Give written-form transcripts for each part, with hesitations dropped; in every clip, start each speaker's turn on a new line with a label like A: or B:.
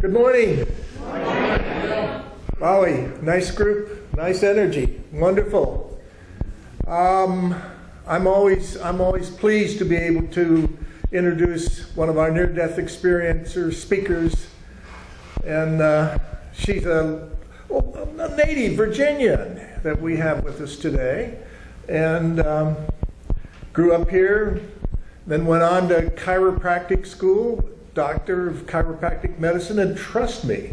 A: Good morning. Molly, nice group, nice energy, wonderful. I'm always pleased to be able to introduce one of our near-death experiencer speakers, and she's a native Virginian that we have with us today, and grew up here, then went on to chiropractic school, doctor of chiropractic medicine, and trust me,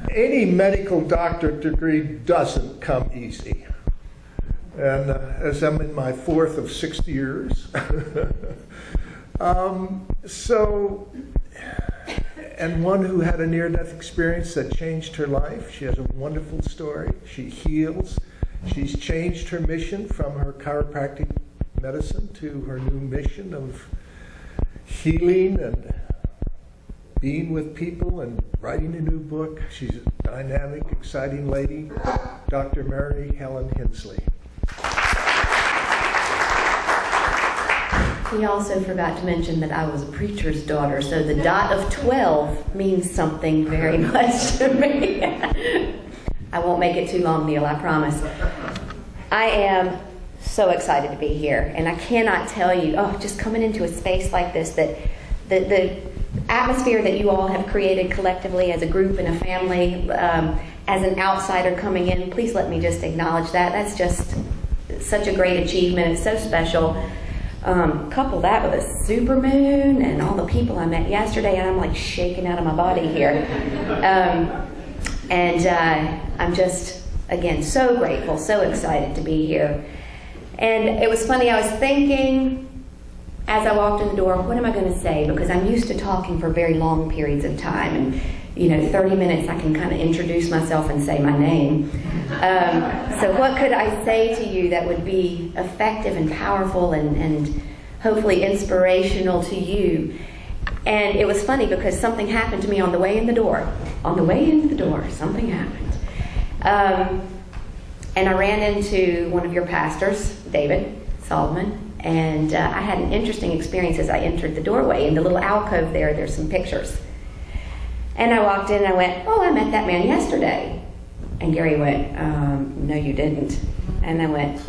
A: any medical doctorate degree doesn't come easy. And as I'm in my 4th of 6 years, and one who had a near-death experience that changed her life. She has a wonderful story. She heals. She's changed her mission from her chiropractic medicine to her new mission of healing and being with people and writing a new book. She's a dynamic, exciting lady, Dr. Mary Helen Hensley.
B: He also forgot to mention that I was a preacher's daughter, so the dot of 12 means something very much to me. I won't make it too long, Neil, I promise. I am so excited to be here, and I cannot tell you, just coming into a space like this, that the atmosphere that you all have created collectively as a group and a family, as an outsider coming in, please let me just acknowledge that. That's just such a great achievement. It's so special. Couple that with a supermoon and all the people I met yesterday, and I'm like shaking out of my body here. I'm just, again, so grateful, so excited to be here. And it was funny, I was thinking as I walked in the door, what am I going to say? Because I'm used to talking for very long periods of time, and 30 minutes I can kind of introduce myself and say my name. So what could I say to you that would be effective and powerful and hopefully inspirational to you? And it was funny because something happened to me on the way in the door. On the way into the door, something happened. And I ran into one of your pastors, David Solomon, and I had an interesting experience as I entered the doorway. In the little alcove there's some pictures. And I walked in and I went, I met that man yesterday. And Gary went, no you didn't. And I went,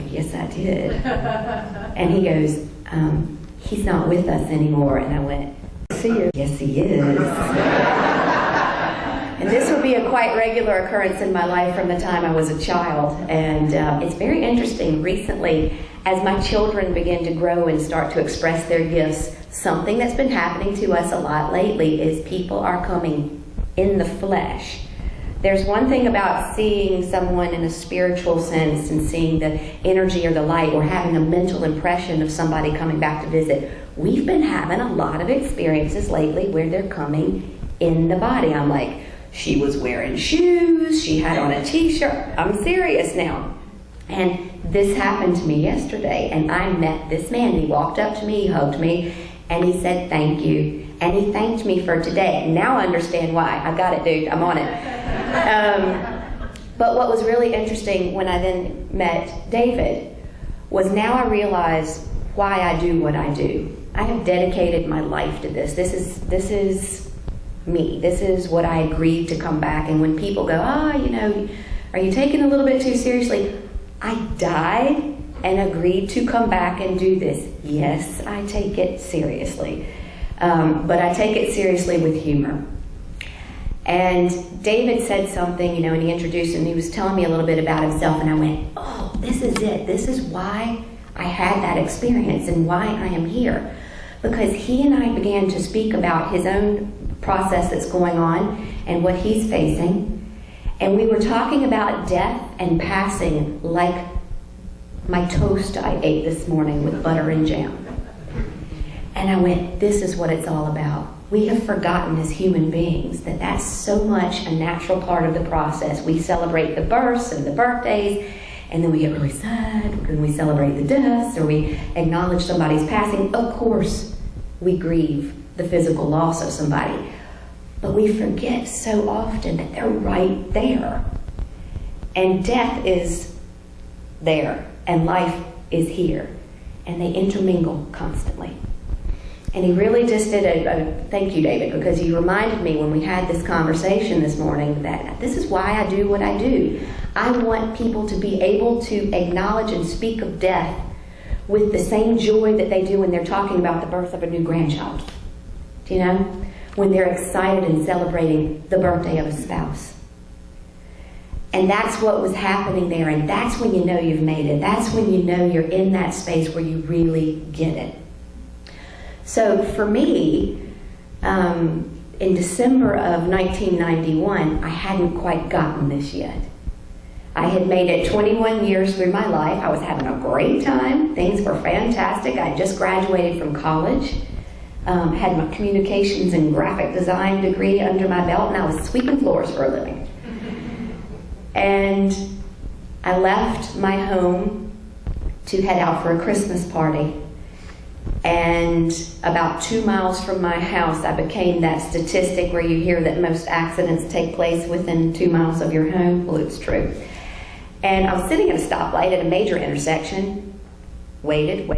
B: yes I did. And he goes, he's not with us anymore. And I went, see you. Yes he is. And this would be a quite regular occurrence in my life from the time I was a child. And it's very interesting recently, as my children begin to grow and start to express their gifts, something that's been happening to us a lot lately is people are coming in the flesh. There's one thing about seeing someone in a spiritual sense and seeing the energy or the light or having a mental impression of somebody coming back to visit. We've been having a lot of experiences lately where they're coming in the body. I'm like, she was wearing shoes, she had on a t-shirt. I'm serious now. And this happened to me yesterday, and I met this man. He walked up to me, he hugged me, and he said thank you. And he thanked me for today. Now I understand why. I got it, dude. I'm on it. But what was really interesting when I then met David was now I realize why I do what I do. I have dedicated my life to this. This is me. This is what I agreed to come back. And when people go, are you taking it a little bit too seriously? I died and agreed to come back and do this. Yes, I take it seriously. But I take it seriously with humor. And David said something, and he introduced and he was telling me a little bit about himself, and I went, this is it. This is why I had that experience and why I am here. Because he and I began to speak about his own process that's going on and what he's facing. And we were talking about death and passing like my toast I ate this morning with butter and jam. And I went, this is what it's all about. We have forgotten as human beings that that's so much a natural part of the process. We celebrate the births and the birthdays, and then we get really sad, and we celebrate the deaths, or we acknowledge somebody's passing. Of course, we grieve the physical loss of somebody. But we forget so often that they're right there. And death is there, and life is here. And they intermingle constantly. And he really just did thank you, David, because he reminded me when we had this conversation this morning that this is why I do what I do. I want people to be able to acknowledge and speak of death with the same joy that they do when they're talking about the birth of a new grandchild. Do you know? When they're excited and celebrating the birthday of a spouse. And that's what was happening there, and that's when you know you've made it. That's when you know you're in that space where you really get it. So for me, in December of 1991, I hadn't quite gotten this yet. I had made it 21 years through my life. I was having a great time. Things were fantastic. I just graduated from college, had my communications and graphic design degree under my belt, and I was sweeping floors for a living. And I left my home to head out for a Christmas party. And about 2 miles from my house, I became that statistic where you hear that most accidents take place within 2 miles of your home. Well, it's true. And I was sitting at a stoplight at a major intersection, waited.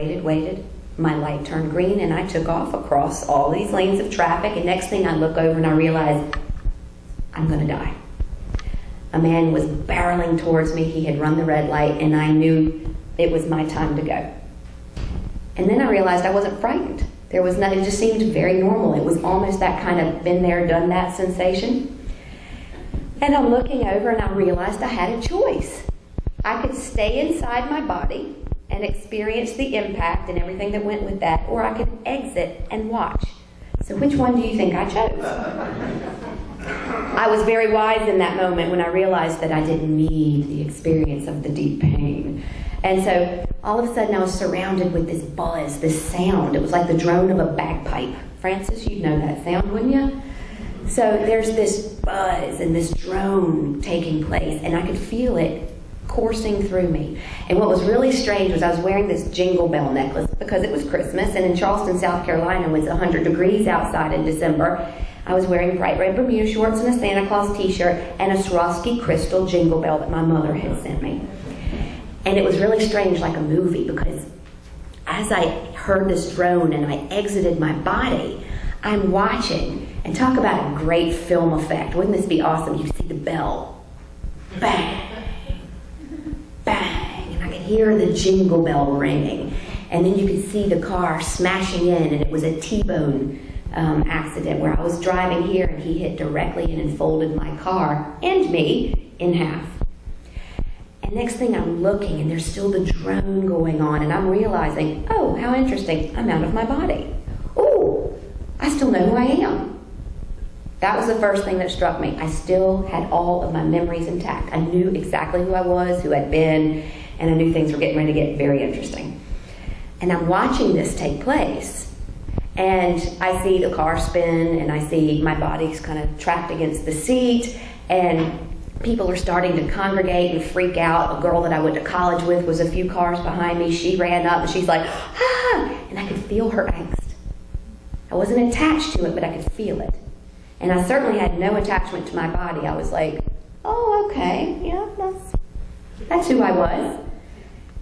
B: My light turned green, and I took off across all these lanes of traffic. And next thing I look over and I realize I'm going to die. A man was barreling towards me. He had run the red light, and I knew it was my time to go. And then I realized I wasn't frightened. There was nothing, it just seemed very normal. It was almost that kind of been there, done that sensation. And I'm looking over and I realized I had a choice. I could stay inside my body and experience the impact and everything that went with that, or I could exit and watch. So which one do you think I chose? I was very wise in that moment when I realized that I didn't need the experience of the deep pain. And so all of a sudden I was surrounded with this buzz, this sound. It was like the drone of a bagpipe. Francis, you'd know that sound, wouldn't you? So there's this buzz and this drone taking place, and I could feel it coursing through me. And what was really strange was I was wearing this jingle bell necklace because it was Christmas, and in Charleston, South Carolina, it was 100 degrees outside in December. I was wearing bright red Bermuda shorts and a Santa Claus t-shirt and a Swarovski crystal jingle bell that my mother had sent me. And it was really strange, like a movie, because as I heard this drone and I exited my body, I'm watching, and talk about a great film effect. Wouldn't this be awesome? You see the bell. Bang. Bang. And I could hear the jingle bell ringing. And then you could see the car smashing in, and it was a T-bone accident where I was driving here and he hit directly in and folded my car and me in half. And next thing I'm looking, and there's still the drone going on, and I'm realizing, oh, how interesting, I'm out of my body. Oh, I still know who I am. That was the first thing that struck me. I still had all of my memories intact. I knew exactly who I was, who I'd been, and I knew things were getting ready to get very interesting. And I'm watching this take place, and I see the car spin, and I see my body's kind of trapped against the seat, and people are starting to congregate and freak out. A girl that I went to college with was a few cars behind me. She ran up and she's like, ah! And I could feel her angst. I wasn't attached to it, but I could feel it. And I certainly had no attachment to my body. I was like, oh, okay, yeah, that's who I was.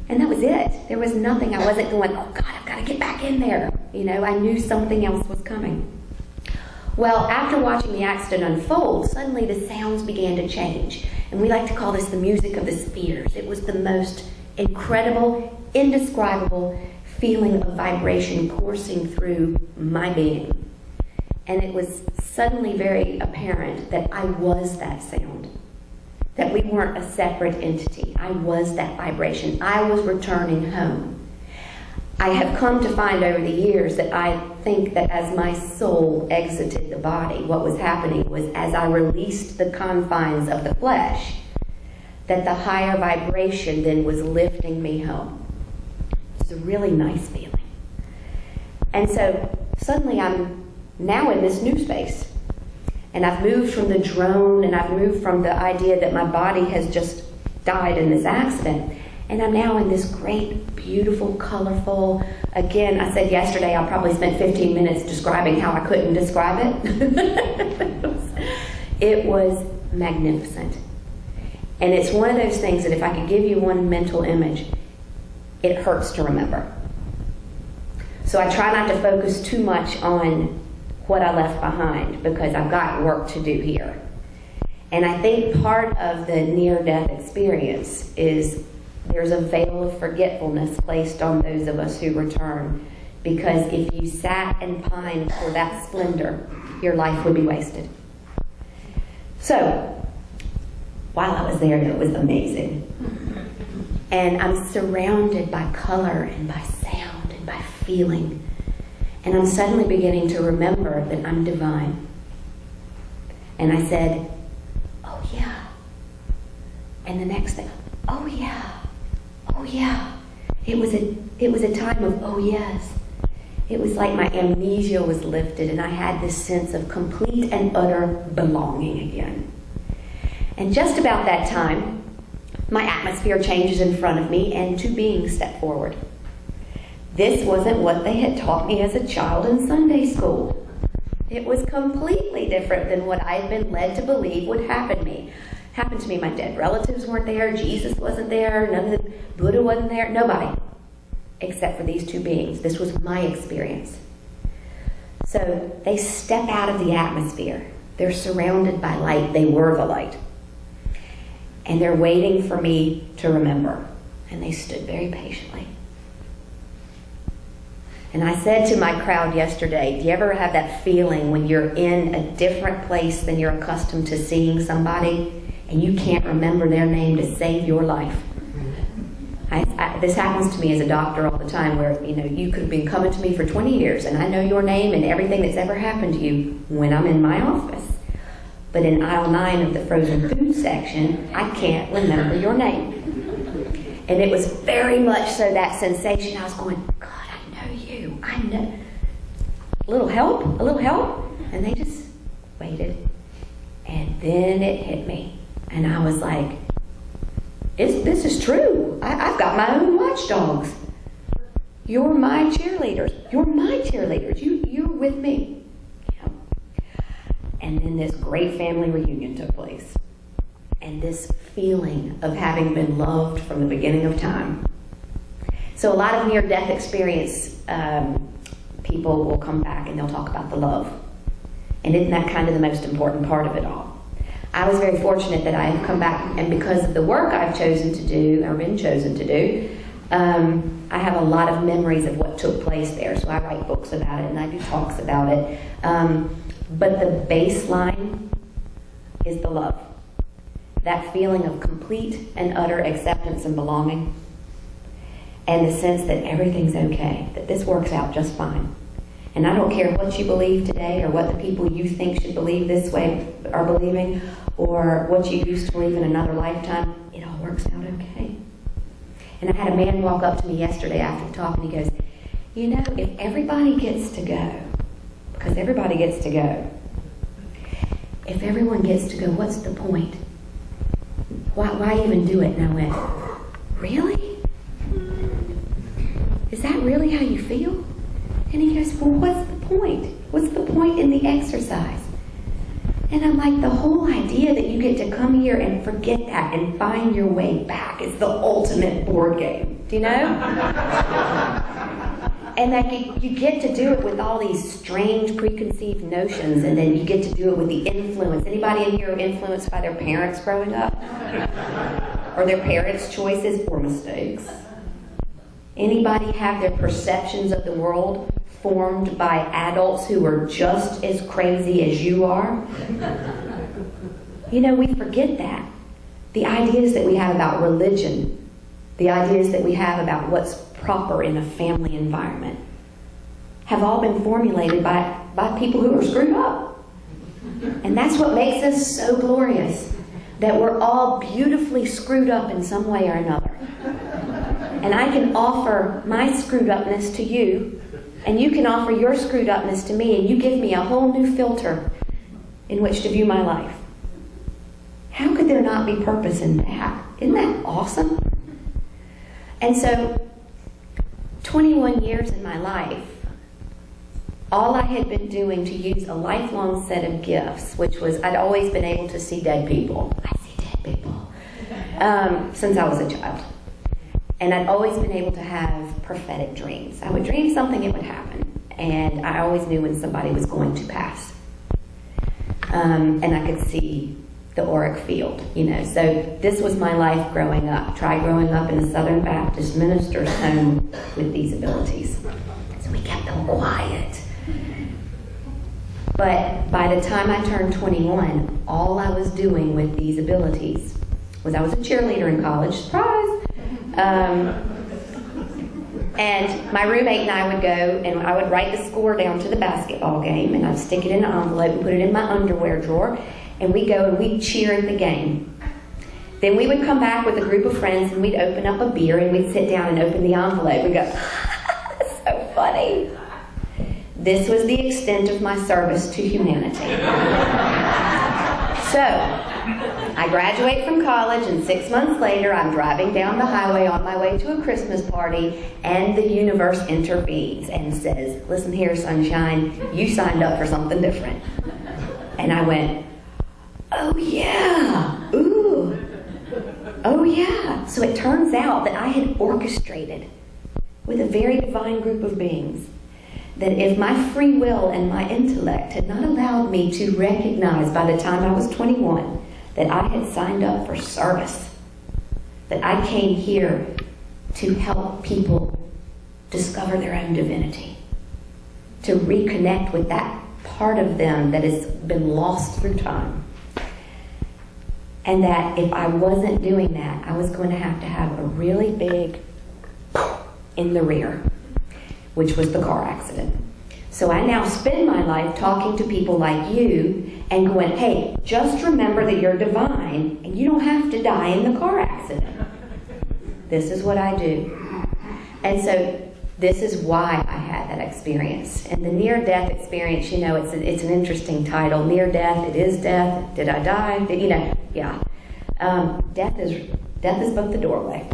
B: And that was it. There was nothing. I wasn't going, oh God, I've got to get back in there. You know, I knew something else was coming. Well, after watching the accident unfold, suddenly the sounds began to change. And we like to call this the music of the spheres. It was the most incredible, indescribable feeling of vibration coursing through my being. And it was suddenly very apparent that I was that sound, that we weren't a separate entity. I was that vibration. I was returning home. I have come to find over the years that I think that as my soul exited the body, what was happening was as I released the confines of the flesh, that the higher vibration then was lifting me home. It's a really nice feeling. And so suddenly I'm now in this new space. And I've moved from the drone, and I've moved from the idea that my body has just died in this accident. And I'm now in this great, beautiful, colorful, again, I said yesterday I probably spent 15 minutes describing how I couldn't describe it. It was magnificent. And it's one of those things that if I could give you one mental image, it hurts to remember. So I try not to focus too much on what I left behind because I've got work to do here. And I think part of the near-death experience is there's a veil of forgetfulness placed on those of us who return, because if you sat and pined for that splendor, your life would be wasted. So, while I was there, it was amazing. And I'm surrounded by color and by sound and by feeling. And I'm suddenly beginning to remember that I'm divine. And I said, oh yeah. And the next thing, oh yeah. Oh yeah. It was a time of oh yes. It was like my amnesia was lifted and I had this sense of complete and utter belonging again. And just about that time, my atmosphere changes in front of me and two beings step forward. This wasn't what they had taught me as a child in Sunday school. It was completely different than what I had been led to believe would happen to me. My dead relatives weren't there, Jesus wasn't there, none of the Buddha wasn't there, nobody. Except for these two beings. This was my experience. So they step out of the atmosphere. They're surrounded by light. They were the light. And they're waiting for me to remember. And they stood very patiently. And I said to my crowd yesterday, do you ever have that feeling when you're in a different place than you're accustomed to seeing somebody and you can't remember their name to save your life? This happens to me as a doctor all the time, where you could have been coming to me for 20 years and I know your name and everything that's ever happened to you when I'm in my office. But in aisle 9 of the frozen food section, I can't remember your name. And it was very much so that sensation. I was going, God, I know you. I know. A little help? A little help? And they just waited. And then it hit me. And I was like, this is true. I've got my own watchdogs. You're my cheerleaders. You're my cheerleaders. You're with me. Yeah. And then this great family reunion took place. And this feeling of having been loved from the beginning of time. So a lot of near-death experience people will come back and they'll talk about the love. And isn't that kind of the most important part of it all? I was very fortunate that I have come back, and because of the work I've chosen to do, or been chosen to do, I have a lot of memories of what took place there. So I write books about it and I do talks about it. But the baseline is the love. That feeling of complete and utter acceptance and belonging, and the sense that everything's okay, that this works out just fine. And I don't care what you believe today or what the people you think should believe this way are believing, or what you used to believe in another lifetime, it all works out okay. And I had a man walk up to me yesterday after the talk and he goes, if everybody gets to go, because everybody gets to go, if everyone gets to go, what's the point? Why even do it? And I went, really? Is that really how you feel? And he goes, well, what's the point? What's the point in the exercise? And I'm like, the whole idea that you get to come here and forget that and find your way back is the ultimate board game. Do you know? And that you get to do it with all these strange preconceived notions, and then you get to do it with the influence. Anybody in here influenced by their parents growing up? Or their parents' choices or mistakes? Anybody have their perceptions of the world formed by adults who are just as crazy as you are? We forget that. The ideas that we have about religion, the ideas that we have about what's proper in a family environment, have all been formulated by people who are screwed up. And that's what makes us so glorious, that we're all beautifully screwed up in some way or another. And I can offer my screwed upness to you, and you can offer your screwed upness to me, and you give me a whole new filter in which to view my life. How could there not be purpose in that? Isn't that awesome? And so, 21 years in my life, all I had been doing to use a lifelong set of gifts, which was I'd always been able to see dead people. I see dead people. Since I was a child. And I'd always been able to have prophetic dreams. I would dream something, it would happen. And I always knew when somebody was going to pass. And I could see the auric field, So this was my life growing up. Try growing up in a Southern Baptist minister's home with these abilities. So we kept them quiet. But by the time I turned 21, all I was doing with these abilities was I was a cheerleader in college. Surprise! And my roommate and I would go, and I would write the score down to the basketball game, and I'd stick it in an envelope and put it in my underwear drawer, and we'd go and we'd cheer at the game. Then we would come back with a group of friends, and we'd open up a beer, and we'd sit down and open the envelope and go, that's so funny. This was the extent of my service to humanity. So, I graduate from college, and 6 months later, I'm driving down the highway on my way to a Christmas party, and the universe intervenes and says, listen here, sunshine, you signed up for something different. And I went, oh yeah, ooh, oh yeah. So it turns out that I had orchestrated with a very divine group of beings that if my free will and my intellect had not allowed me to recognize by the time I was 21 that I had signed up for service, that I came here to help people discover their own divinity, to reconnect with that part of them that has been lost through time. And that if I wasn't doing that, I was going to have a really big in the rear, which was the car accident. So I now spend my life talking to people like you and going, hey, just remember that you're divine and you don't have to die in the car accident. This is what I do. And so this is why I had that experience. And the near-death experience, it's an interesting title. Near-death, it is death. Did I die? Yeah. Death is but the doorway.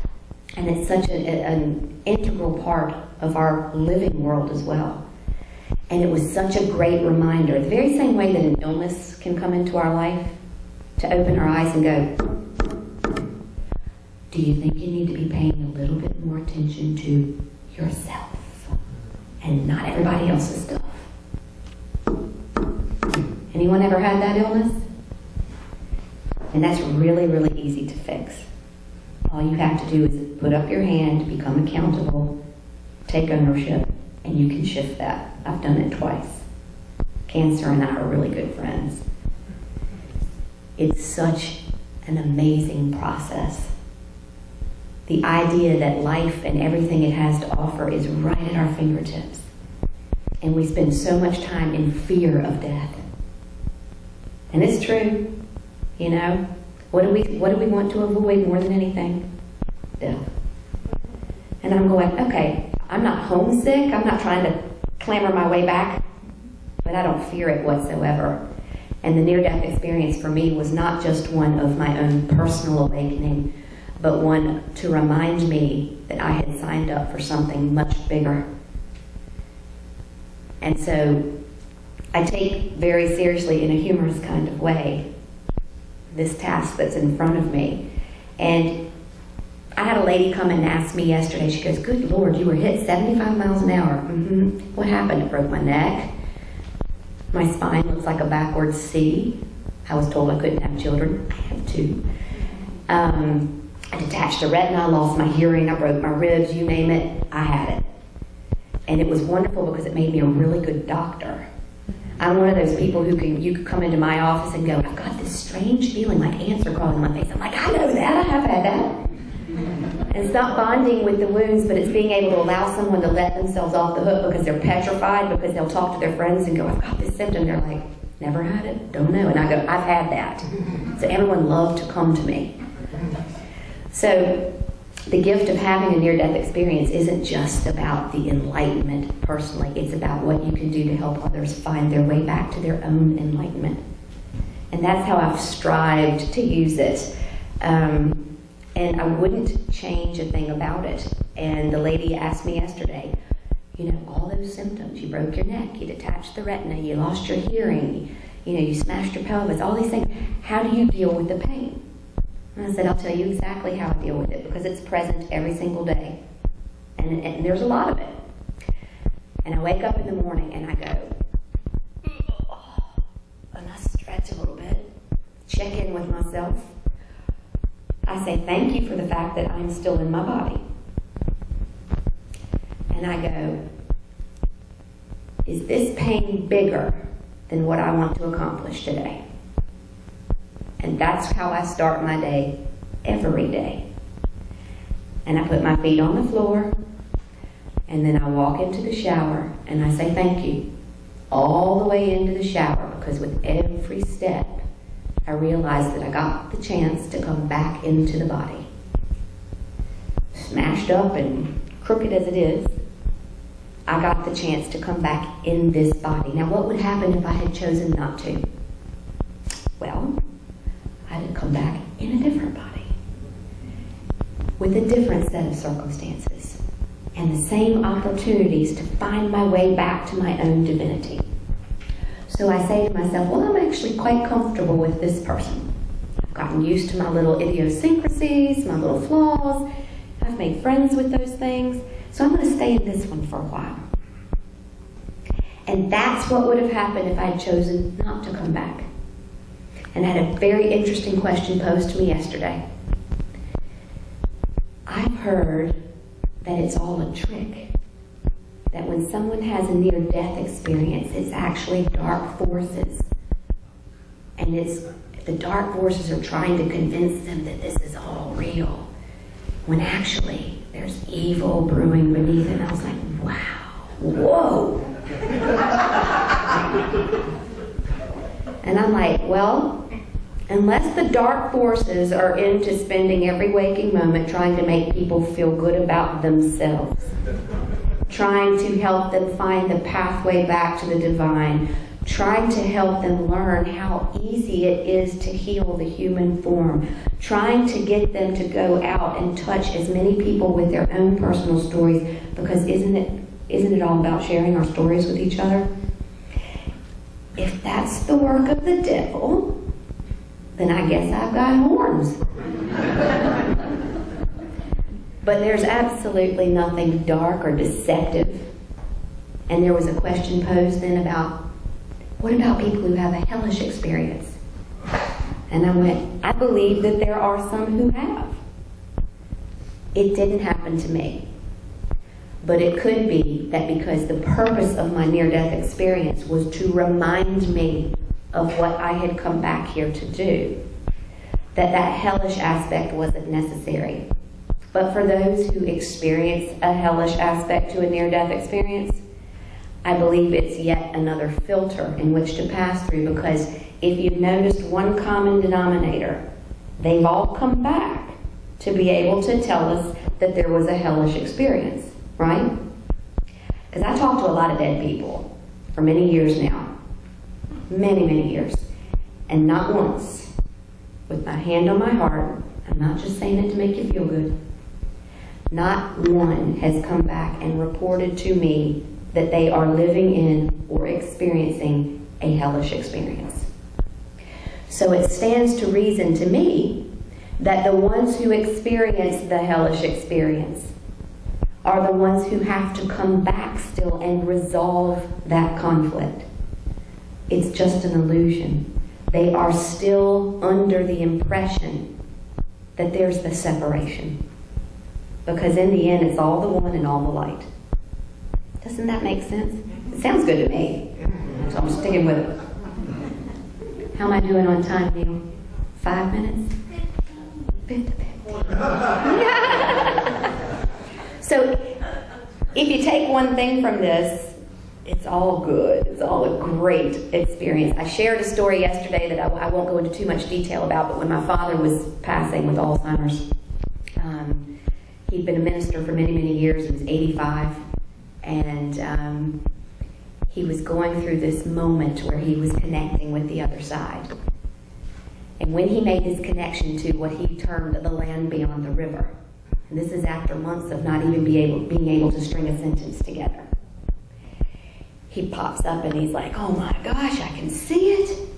B: And it's such an integral part of our living world as well. And it was such a great reminder, the very same way that an illness can come into our life, to open our eyes and go, do you think you need to be paying a little bit more attention to yourself and not everybody else's stuff? Anyone ever had that illness? And that's really, really easy to fix. All you have to do is put up your hand, become accountable, take ownership, and you can shift that. I've done it twice. Cancer and I are really good friends. It's such an amazing process. The idea that life and everything it has to offer is right at our fingertips. And we spend so much time in fear of death. And it's true, What do we want to avoid more than anything? Death. And I'm going, okay, I'm not homesick. I'm not trying to clamor my way back, but I don't fear it whatsoever. And the near-death experience for me was not just one of my own personal awakening, but one to remind me that I had signed up for something much bigger. And so I take very seriously, in a humorous kind of way, this task that's in front of me. And I had a lady come and ask me yesterday, she goes, good Lord, you were hit 75 miles an hour. What happened? It broke my neck. My spine looks like a backwards C. I was told I couldn't have children. I have two. I detached the retina, I lost my hearing, I broke my ribs, you name it, I had it. And it was wonderful because it made me a really good doctor. I'm one of those people who you could come into my office and go, I've got this strange feeling like ants are crawling in my face. I'm like, I know that, I have had that. And it's not bonding with the wounds, but it's being able to allow someone to let themselves off the hook because they're petrified, because they'll talk to their friends and go, I've got this symptom. They're like, never had it, don't know. And I go, I've had that. So everyone loved to come to me. So the gift of having a near-death experience isn't just about the enlightenment personally. It's about what you can do to help others find their way back to their own enlightenment. And that's how I've strived to use it. And I wouldn't change a thing about it. And the lady asked me yesterday, all those symptoms, you broke your neck, you detached the retina, you lost your hearing, you smashed your pelvis, all these things. How do you deal with the pain? And I said, I'll tell you exactly how I deal with it, because it's present every single day. And there's a lot of it. And I wake up in the morning and I go, and I stretch a little bit, check in with myself. I say thank you for the fact that I'm still in my body. And I go, is this pain bigger than what I want to accomplish today? And that's how I start my day every day. And I put my feet on the floor, and then I walk into the shower, and I say thank you all the way into the shower, because with every step, I realized that I got the chance to come back into the body. Smashed up and crooked as it is, I got the chance to come back in this body. Now, what would happen if I had chosen not to? Well, I'd have come back in a different body with a different set of circumstances and the same opportunities to find my way back to my own divinity. So I say to myself, well, I'm actually quite comfortable with this person. I've gotten used to my little idiosyncrasies, my little flaws. I've made friends with those things. So I'm going to stay in this one for a while. And that's what would have happened if I had chosen not to come back. And I had a very interesting question posed to me yesterday. I've heard that it's all a trick. That when someone has a near-death experience, it's actually dark forces. And the dark forces are trying to convince them that this is all real, when actually there's evil brewing beneath it. And I was like, wow, whoa. And I'm like, well, unless the dark forces are into spending every waking moment trying to make people feel good about themselves, trying to help them find the pathway back to the divine, trying to help them learn how easy it is to heal the human form, trying to get them to go out and touch as many people with their own personal stories, because isn't it all about sharing our stories with each other? If that's the work of the devil, then I guess I've got horns. But there's absolutely nothing dark or deceptive. And there was a question posed then about, what about people who have a hellish experience? And I went, I believe that there are some who have. It didn't happen to me. But it could be that because the purpose of my near-death experience was to remind me of what I had come back here to do, that hellish aspect wasn't necessary. But for those who experience a hellish aspect to a near-death experience, I believe it's yet another filter in which to pass through, because if you've noticed one common denominator, they've all come back to be able to tell us that there was a hellish experience, right? Because I talk to a lot of dead people for many years now, many years, and not once, with my hand on my heart, I'm not just saying it to make you feel good, not one has come back and reported to me that they are living in or experiencing a hellish experience. So it stands to reason to me that the ones who experience the hellish experience are the ones who have to come back still and resolve that conflict. It's just an illusion. They are still under the impression that there's the separation. Because in the end, it's all the one and all the light. Doesn't that make sense? It sounds good to me. So I'm sticking with it. How am I doing on time, Neil? 5 minutes? 50. So if you take one thing from this, it's all good. It's all a great experience. I shared a story yesterday that I won't go into too much detail about, but when my father was passing with Alzheimer's, he'd been a minister for many years. He was 85. And he was going through this moment where he was connecting with the other side. And when he made his connection to what he termed the land beyond the river, and this is after months of not even being able to string a sentence together, he pops up and he's like, oh my gosh, I can see it.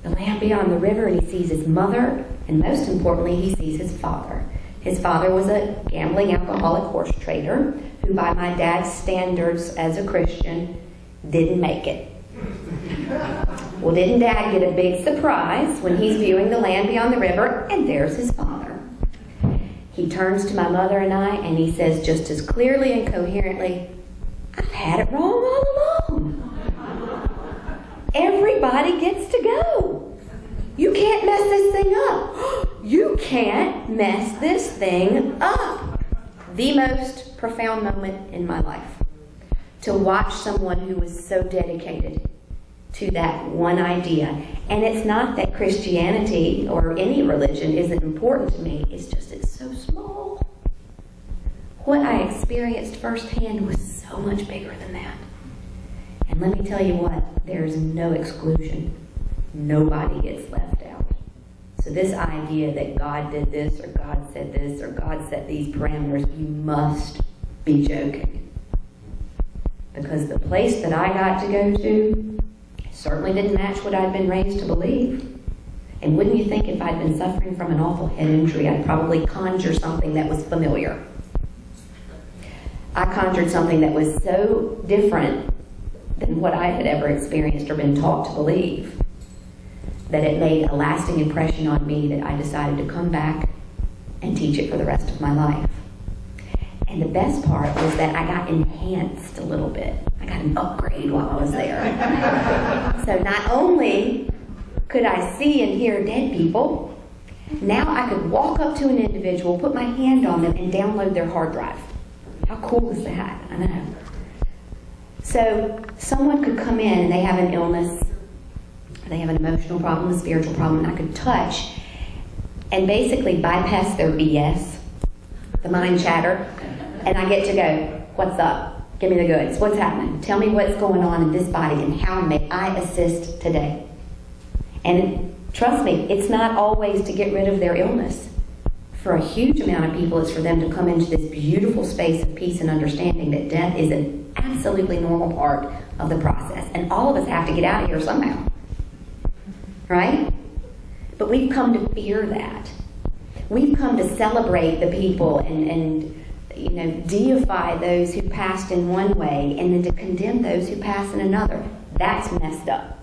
B: The land beyond the river, and he sees his mother, and most importantly, he sees his father. His father was a gambling alcoholic horse trader who, by my dad's standards as a Christian, didn't make it. Well, didn't Dad get a big surprise when he's viewing the land beyond the river, and there's his father. He turns to my mother and I, and he says just as clearly and coherently, "I've had it wrong all along. Everybody gets to go. You can't mess this thing up. You can't mess this thing up." The most profound moment in my life. To watch someone who was so dedicated to that one idea. And it's not that Christianity or any religion isn't important to me. It's just it's so small. What I experienced firsthand was so much bigger than that. And let me tell you what, there's no exclusion. Nobody gets left out. So this idea that God did this, or God said this, or God set these parameters, you must be joking. Because the place that I got to go to certainly didn't match what I'd been raised to believe. And wouldn't you think if I'd been suffering from an awful head injury, I'd probably conjure something that was familiar. I conjured something that was so different than what I had ever experienced or been taught to believe, that it made a lasting impression on me that I decided to come back and teach it for the rest of my life. And the best part was that I got enhanced a little bit. I got an upgrade while I was there. So not only could I see and hear dead people, now I could walk up to an individual, put my hand on them, and download their hard drive. How cool is that? I know. So someone could come in and they have an illness, they have an emotional problem, a spiritual problem, and I could touch and basically bypass their BS, the mind chatter, and I get to go, "What's up? Give me the goods. What's happening? Tell me what's going on in this body and how may I assist today?" And trust me, it's not always to get rid of their illness. For a huge amount of people, it's for them to come into this beautiful space of peace and understanding that death is an absolutely normal part of the process. And all of us have to get out of here somehow. Right? But we've come to fear that. We've come to celebrate the people and deify those who passed in one way and then to condemn those who pass in another. That's messed up.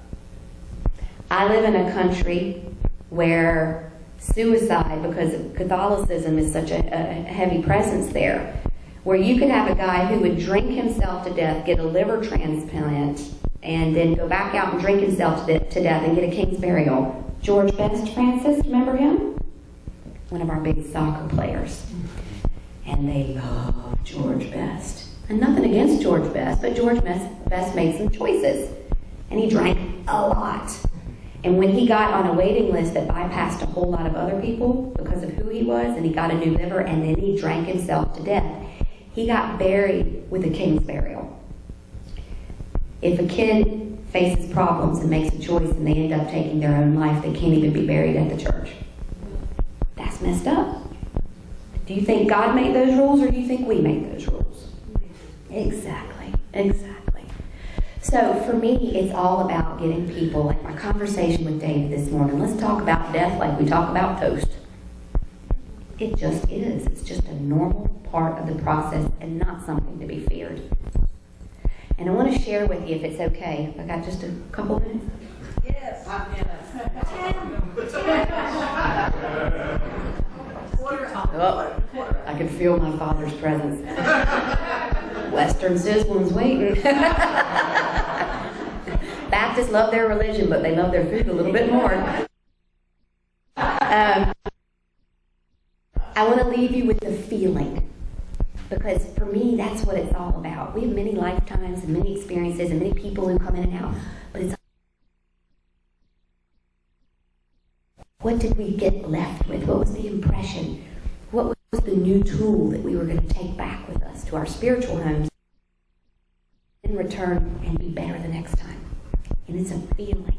B: I live in a country where suicide, because of Catholicism, is such a heavy presence there, where you could have a guy who would drink himself to death, get a liver transplant, and then go back out and drink himself to death and get a king's burial. George Best, Francis, remember him? One of our big soccer players. And they love George Best. And nothing against George Best, but George Best made some choices. And he drank a lot. And when he got on a waiting list that bypassed a whole lot of other people because of who he was, and he got a new liver, and then he drank himself to death, he got buried with a king's burial. If a kid faces problems and makes a choice and they end up taking their own life, they can't even be buried at the church. That's messed up. Do you think God made those rules, or do you think we made those rules? Exactly. So for me, it's all about getting people, like my conversation with Dave this morning. Let's talk about death like we talk about toast. It just is. It's just a normal part of the process and not something to be feared. And I want to share with you, if it's okay, I got just a couple minutes?
C: Yes. 5 minutes.
B: Oh, I can feel my Father's presence. Western sizzling's waiting. Baptists love their religion, but they love their food a little bit more. I want to leave you with the feeling, because for me, that's what it's all about. We have many lifetimes and many experiences and many people who come in and out, but it's what did we get left with? What was the impression? What was the new tool that we were going to take back with us to our spiritual homes and return and be better the next time? And it's a feeling.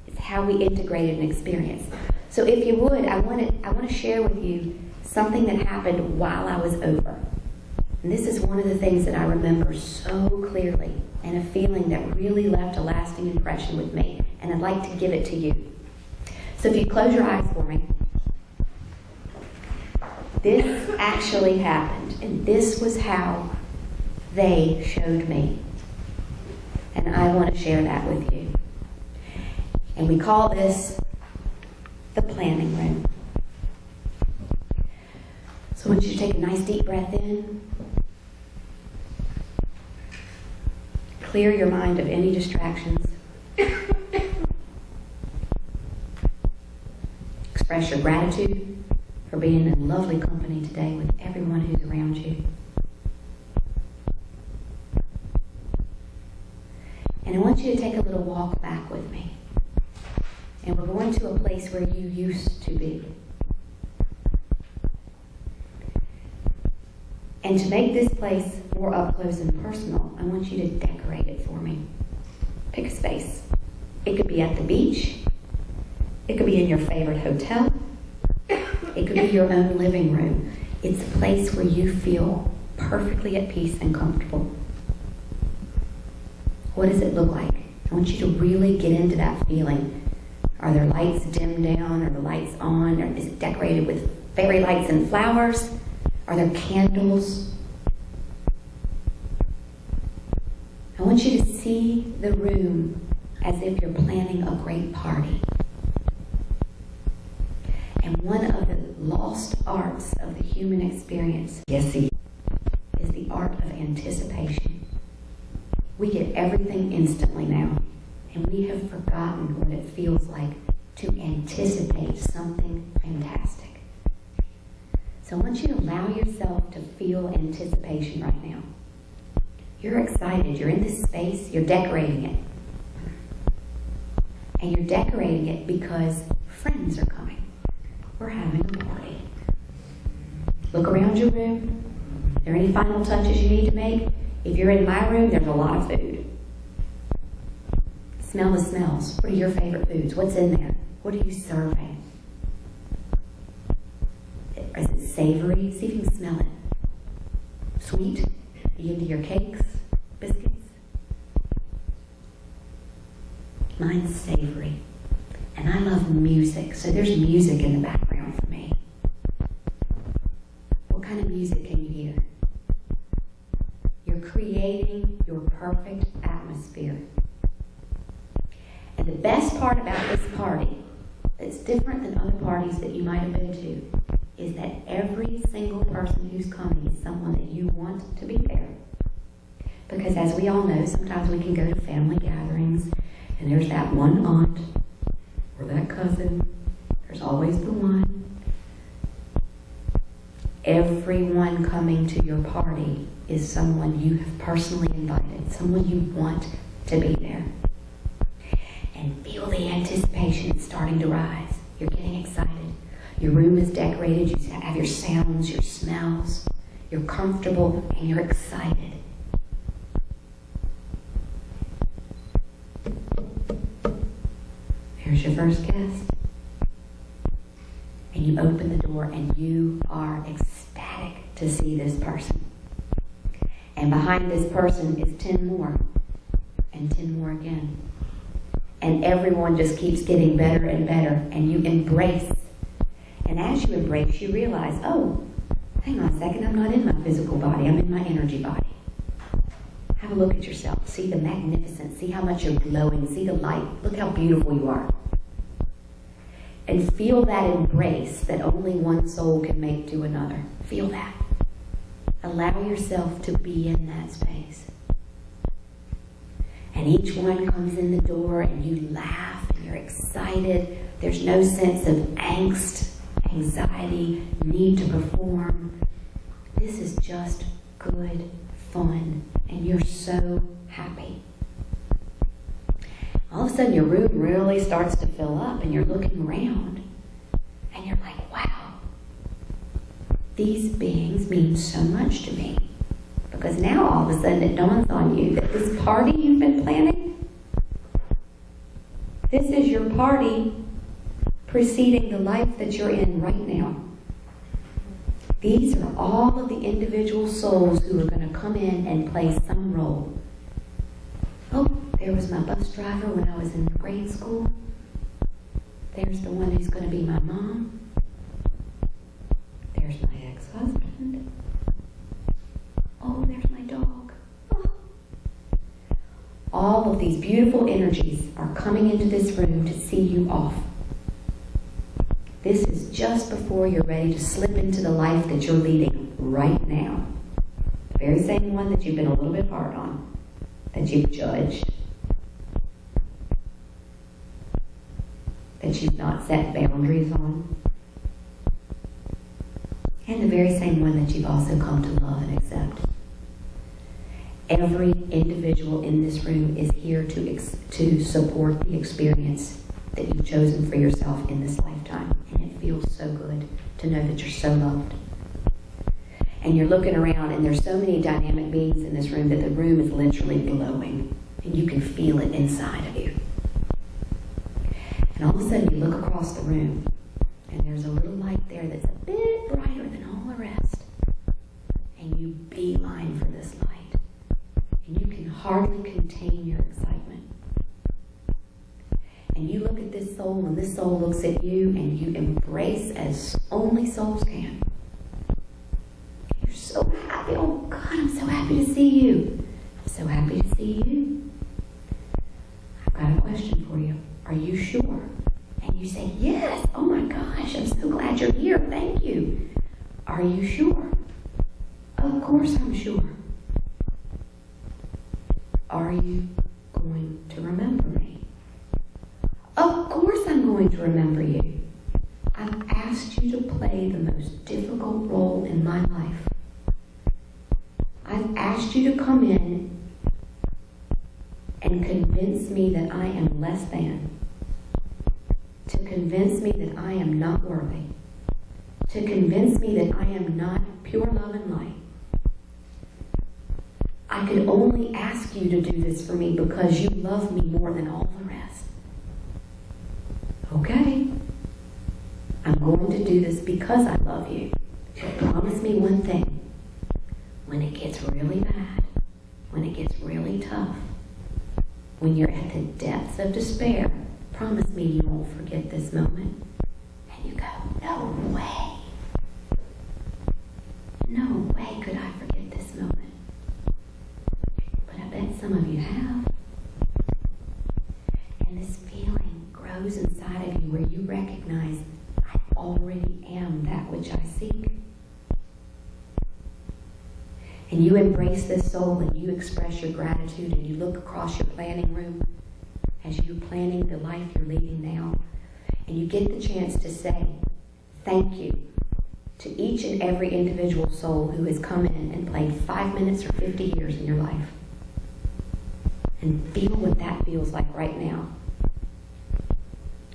B: It's how we integrate an experience. So if you would, I want to share with you something that happened while I was over. And this is one of the things that I remember so clearly, and a feeling that really left a lasting impression with me. And I'd like to give it to you. So if you close your eyes for me. This actually happened, and this was how they showed me. And I want to share that with you. And we call this the planning room. So I want you to take a nice deep breath in. Clear your mind of any distractions. Express your gratitude for being in lovely company today with everyone who's around you. And I want you to take a little walk back with me. And we're going to a place where you used to be. And to make this place more up close and personal, I want you to decorate it for me. Pick a space. It could be at the beach. It could be in your favorite hotel. It could be your own living room. It's a place where you feel perfectly at peace and comfortable. What does it look like? I want you to really get into that feeling. Are there lights dimmed down? Are the lights on? Or is it decorated with fairy lights and flowers? Are there candles? I want you to see the room as if you're planning a great party. And one of the lost arts of the human experience, is the art of anticipation. We get everything instantly now, and we have forgotten what it feels like to anticipate something fantastic. So I want you to allow yourself to feel anticipation right now. You're excited. You're in this space. You're decorating it. And you're decorating it because friends are coming. We're having a party. Look around your room. Are there any final touches you need to make? If you're in my room, there's a lot of food. Smell the smells. What are your favorite foods? What's in there? What are you serving? Is it savory? See if you can smell it. Sweet? Are you into your cakes? Biscuits? Mine's savory. And I love music, so there's music in the background for me. What kind of music can you hear? You're creating your perfect atmosphere. And the best part about this party, that's different than other parties that you might have been to, is that every single person who's coming is someone that you want to be there. Because as we all know, sometimes we can go to family gatherings, and there's that one aunt, or that cousin, there's always the one. Everyone coming to your party is someone you have personally invited, someone you want to be there. And feel the anticipation starting to rise. You're getting excited. Your room is decorated, you have your sounds, your smells, you're comfortable, and you're excited. There's your first guest. And you open the door and you are ecstatic to see this person. And behind this person is 10 more, and 10 more again. And everyone just keeps getting better and better, and you embrace. And as you embrace, you realize, oh, hang on a second, I'm not in my physical body, I'm in my energy body. Have a look at yourself. See the magnificence. See how much you're glowing. See the light. Look how beautiful you are. And feel that embrace that only one soul can make to another. Feel that. Allow yourself to be in that space. And each one comes in the door and you laugh and you're excited. There's no sense of angst, anxiety, need to perform. This is just good fun, and you're so happy. All of a sudden your room really starts to fill up, and you're looking around, and you're like, wow, these beings mean so much to me. Because now all of a sudden it dawns on you that this party you've been planning, this is your party preceding the life that you're in right now. These are all of the individual souls who are going to come in and play some role. Oh, there was my bus driver when I was in grade school. There's the one who's going to be my mom. There's my ex-husband. Oh, there's my dog. Oh. All of these beautiful energies are coming into this room to see you off. This is just before you're ready to slip into the life that you're leading right now. The very same one that you've been a little bit hard on, that you've judged, that you've not set boundaries on, and the very same one that you've also come to love and accept. Every individual in this room is here to support the experience that you've chosen for yourself in this lifetime. And it feels so good to know that you're so loved. And you're looking around, and there's so many dynamic beings in this room that the room is literally glowing. And you can feel it inside of you. And all of a sudden you look across the room, and there's a little light there that's a bit brighter than all the rest. And you beeline for this light. And you can hardly contain your excitement. And you look at this soul, and this soul looks at you, and you embrace as only souls can. You're so happy. Oh God, I'm so happy to see you. I'm so happy to see you. I've got a question for you. Are you sure? And you say, yes. Oh my gosh, I'm so glad you're here. Thank you. Are you sure? Of course I'm sure. Are you going to remember me? Of course I'm going to remember you. I've asked you to play the most difficult role in my life. I've asked you to come in and convince me that I am less than. To convince me that I am not worthy. To convince me that I am not pure love and light. I could only ask you to do this for me because you love me more than all the rest. Okay. I'm going to do this because I love you. But promise me one thing. When it gets really bad, when it gets really tough, when you're at the depths of despair, promise me you won't forget this moment. And you go, no way. No way could I forget this moment. But I bet some of you have. And this feeling grows inside of you where you recognize, I already am that which I seek. And you embrace this soul and you express your gratitude and you look across your planning room as you're planning the life you're leading now. And you get the chance to say thank you to each and every individual soul who has come in and played 5 minutes or 50 years in your life. And feel what that feels like right now.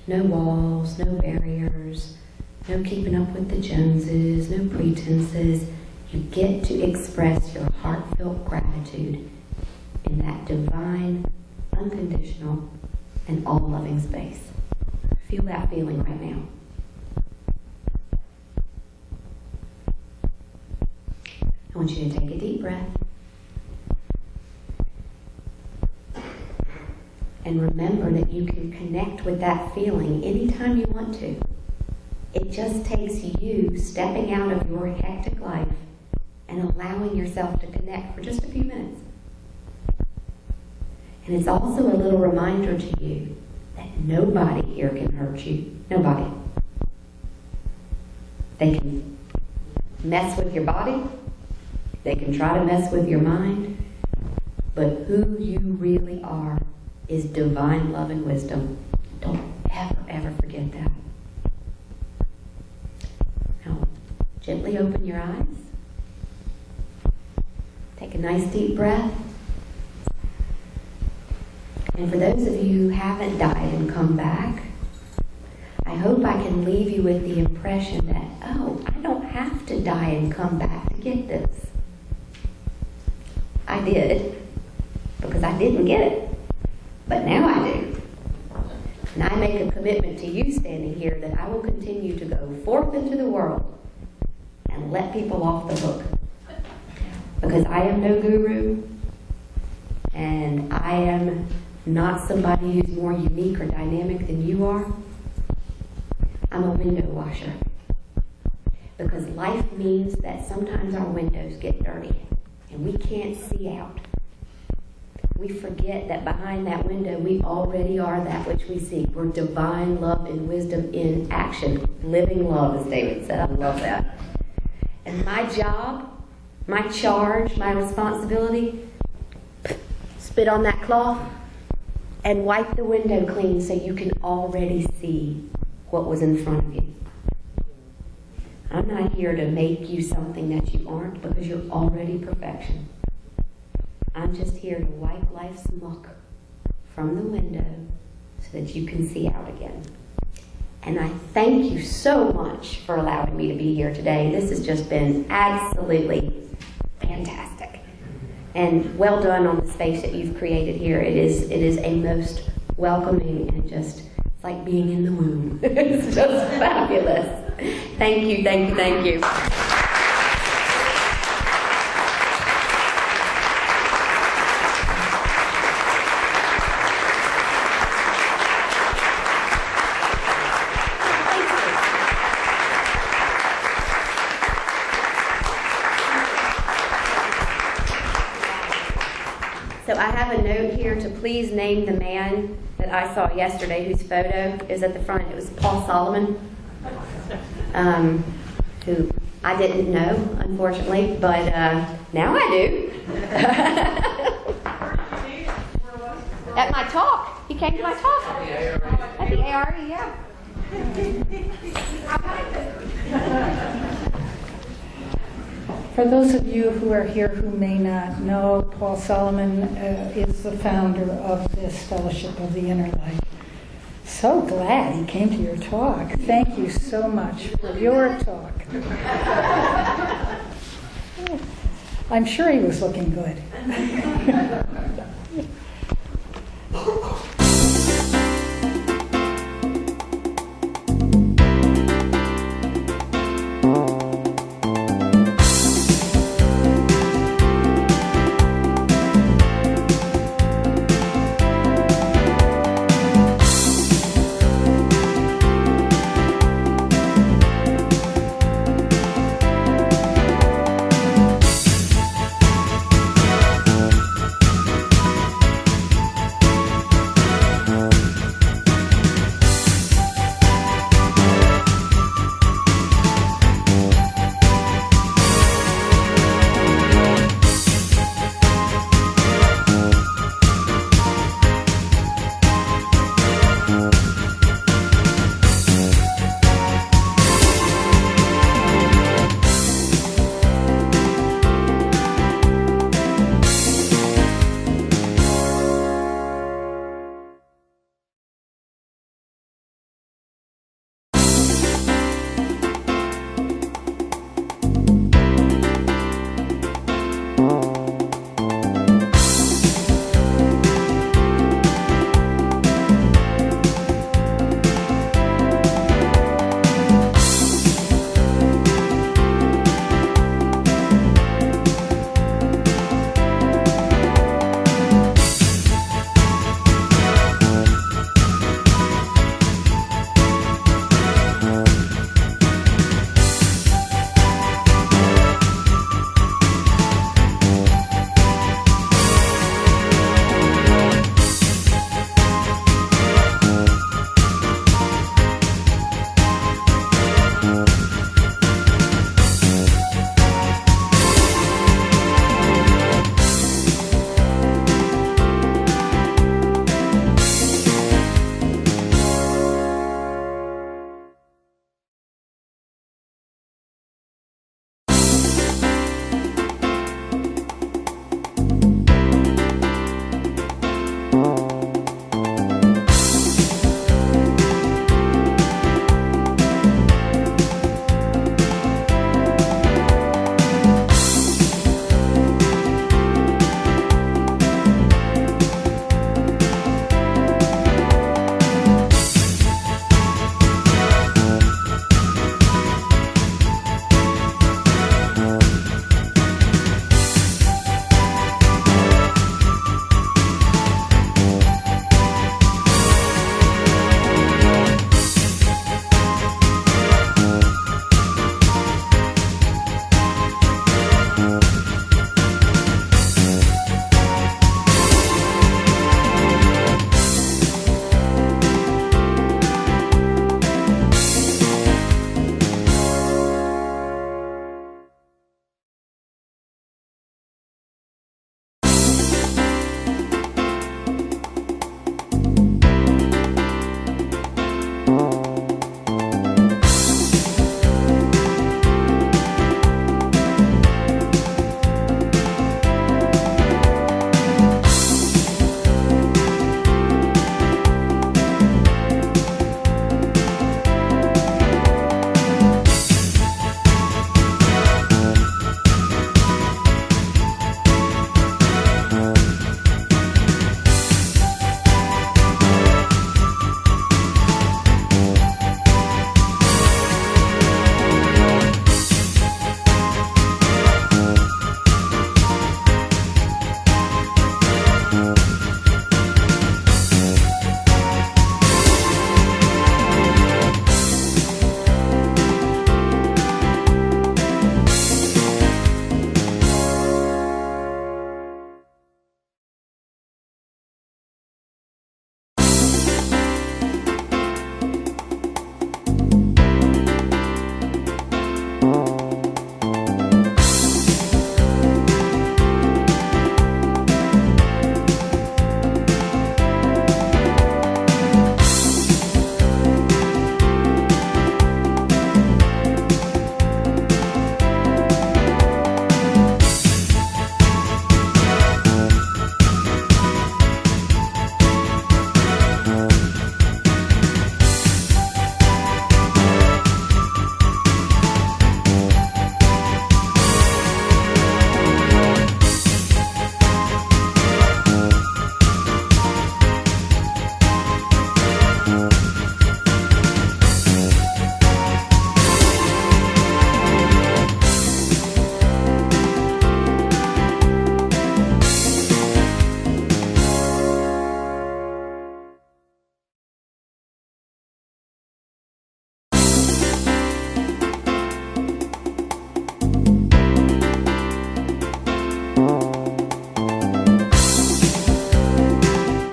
B: No walls, no barriers, no keeping up with the Joneses, no pretenses. You get to express your heartfelt gratitude in that divine, unconditional, and all-loving space. Feel that feeling right now. I want you to take a deep breath. And remember that you can connect with that feeling anytime you want to. It just takes you stepping out of your hectic life and allowing yourself to connect for just a few minutes. And it's also a little reminder to you that nobody here can hurt you. Nobody. They can mess with your body. They can try to mess with your mind. But who you really are is divine love and wisdom. Don't ever, ever forget that. Now, gently open your eyes. Take a nice deep breath. And for those of you who haven't died and come back, I hope I can leave you with the impression that, oh, I don't have to die and come back to get this. I did, because I didn't get it. But now I do. And I make a commitment to you standing here that I will continue to go forth into the world and let people off the hook. Because I am no guru, and I am not somebody who's more unique or dynamic than you are. I'm a window washer. because life means that sometimes our windows get dirty and we can't see out. We forget that behind that window we already are that which we seek. We're divine love and wisdom in action. Living love, as David said. I love that. And my job, my charge, my responsibility, spit on that cloth and wipe the window clean so you can already see what was in front of you. I'm not here to make you something that you aren't, because you're already perfection. I'm just here to wipe life's muck from the window so that you can see out again. And I thank you so much for allowing me to be here today. This has just been absolutely fantastic. And well done on the space that you've created here. It is a most welcoming and just, it's like being in the womb. It's just fabulous. Thank you, thank you, thank you. So I have a note here to please name the man that I saw yesterday whose photo is at the front. It was Paul Solomon, who I didn't know, unfortunately, but now I do. At my talk. He came to my talk. At the ARE, yeah.
D: For those of you who are here who may not know, Paul Solomon is the founder of this Fellowship of the Inner Light. So glad he came to your talk. Thank you so much for your talk. I'm sure he was looking good.